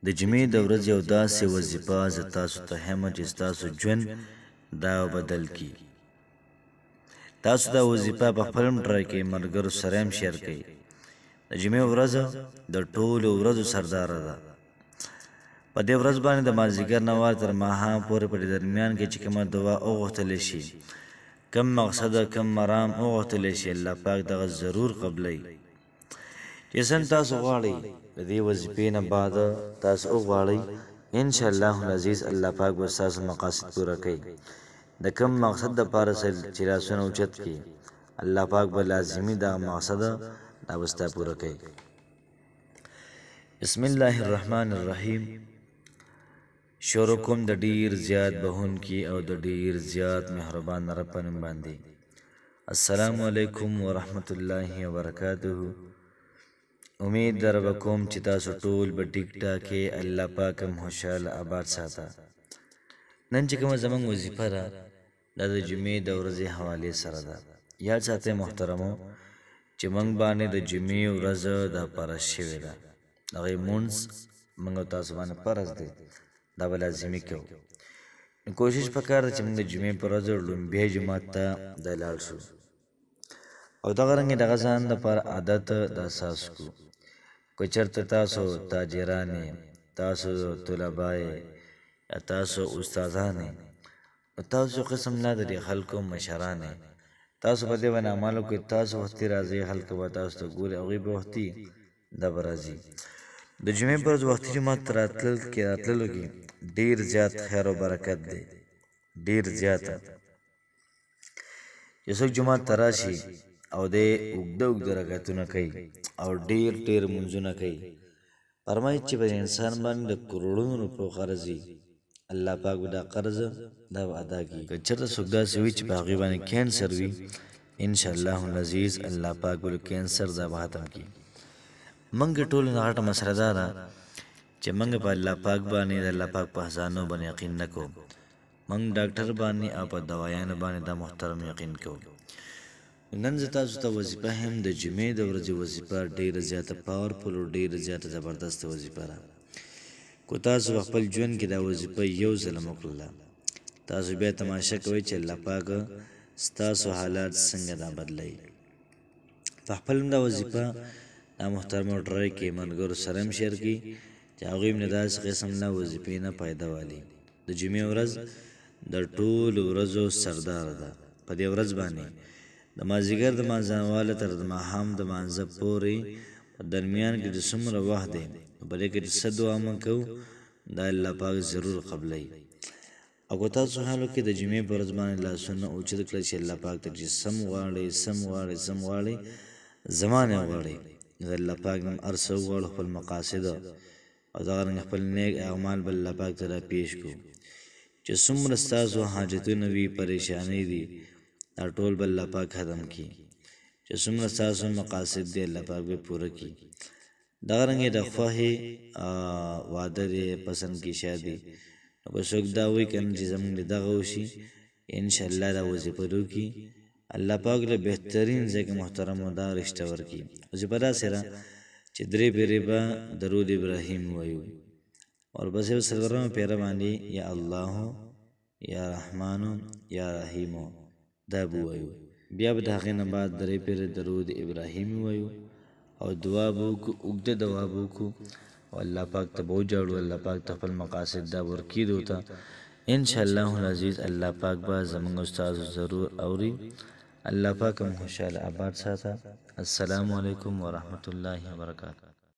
د جمعې د ورځې یو داسې وظیفه زه تاسو ته هم چې ستاسو ژوند دا بدل کی. تاسو دا وظیفه په خپل موټر کې ملګرو سره هم شیر کړئ. د جمعې ورځ د ټولو ورځو سرداره ده. په دې ورځ باندې د مازدیګر نه وار تر ماښام پورې په دې درمیان کې چې کومه دعا وغوښتلی شي، کم مقصد کم مرام وغوښتلی شي، الله پاک دغه ضرور قبلوي. چې څنګه تاسو غواړئ د دې وظیفې نه بعد تاسو وغواړئ، انشاءالله العزیز الله پاک به ستاسو مقاصد پوره کوي. د کم مقصد دپاره چې لاسونه اوچت کړي، الله پاک به لازمي دغه مقصد دا به ستا پوره کوي. بسم الله الرحمن الرحیم. شروع کوم د ډیر زیات بهونکي او د ډیر زیات مهربان رب په نوم باندې. السلام علیکم ورحمت الله وبرکاته. امید در کوم چې تاسو ټول به ټیک ټاکې، الله پاک هم خوشحاله آباد ساته. نن چې کومه زموږ وظیفه ده دا د جمعې د ورځې حوالې سره ده. یاد ساتئ محترمو چې موږ باندې د جمعې ورځ دا فرض شوې ده، هغې لمونځ موږ او تاسو باندې فرض دی، دا به لازمي کوو. نو کوشش پکار ده چې موږ د جمعې په ورځ لومبی جومات ته د لاړ شو او دغه رنګې دغه ځان دپاره عادت د اساس کړو. که چېرته تاسو تاجران یې، تاسو طلبا یې، یا تاسو استادان یې، نو تاسو قسم نه د دې خلکو مشران یې، تاسو په دې باندې عمل وکړئ. تاسو وختي راځئ، خلک به تاسو ته ګوري، هغوی به وختي دا به راځي. د جمعې په ورځ وختي جومات ته راتللو کې ډېر زیات خیر او برکت دی، ډېر زیاته. چې څوک جومات ته راشي او دی اوږده اوږده رکعتونه کوي او ډېر ډېر لمونځونه کوي، فرمایي چې په انسان باندې د کروړونو روپیو قرض وي، الله پاک به دا قرض دا به ادا کړي. که چېرته څوک داسې وي چې په هغې باندې کینسر وي، انشاءالله العزیز الله پاک به کینسر دا به ختم کړي. موږ ټولو نه غټه مسله دا ده چې موږ په الله پاک باندې د الله پاک په خزانو باندې یقین نه کوو. موږ ډاکټر باندې او په دوایانو باندې دا محترم یقین کوو. نن زه تاسو ته وظیفه هم د جمعې د ورځې وظیفه ډېره زیاته پاورفل او ډېره زیاته زبردسته وظیفه ده. کو تاسو په خپل ژوند کې دا وظیفه یو ځل هم وکړله، تاسو بیا تماشه کوئ چې الله پاک ستاسو حالات څنګه دا بدلوي. په خپل دا وظیفه دا محترم موټری کې ملګرو سره هم شیر کړي چې هغوی هم له داسې قسم نه وظیفې نه فایده والي. د جمعې ورځ د ټولو ورځو سرداره ده. په دې ورځ باندې د مازدیګر د ماځنواله تر د ماښام د مانځه پورې په درمیان کې چې څومره وخت دی، په دې کې چې څه دعا موږ کوو دا الله پاک ضرور قبلوي. او که تاسو حال وکړئ د جمعې په ورځ باندې لاسونه اوچت کړئ چې الله پاک ته چې سم غواړئ سم غواړئ سم غواړئ زما نه غواړئ، د الله پاک نن هر څه وغواړو، خپل مقاصد او دغه رنګه خپل نیک اعمال به الله پاک ته راپېښ کړو. چې څومره ستاسو حاجتونه وي، پریشانۍ دي، دا ټول به الله پاک ختم کړي. چې څومره ستاسو مقاصد دي الله پاک به پوره کړي. دغه رنګې د خوښې واده دی، پسند کې شادي، نو که څوک دا وایي که نه چې زموږ د دغه وشي، انشاءالله دا وظیفه وکړي، الله پاک له بهترین ځای کې محترمو دا رشته ورکړي. وظیفه داسې ده چې 3 پیرې به درود ابراهیم ووایو، ورپسې به څلورمه پیره باندې یا الله یا رحمانو یا رحیمو دا به ووایو. بیا به د هغې نه بعد 3 پیرې درود ابراهیم ووایو او دعا به وکړو، اوږده دعا به وکړو او الله پاک ته به وجاړو، الله پاک ته خپل مقاصد دا ورکړي دو ته. انشاءالله العزیز الله پاک به زموږ استادو ضرور اوري. الله پاک هم خوشحاله آباد ساته. السلام علیکم ورحمت الله وبرکاته.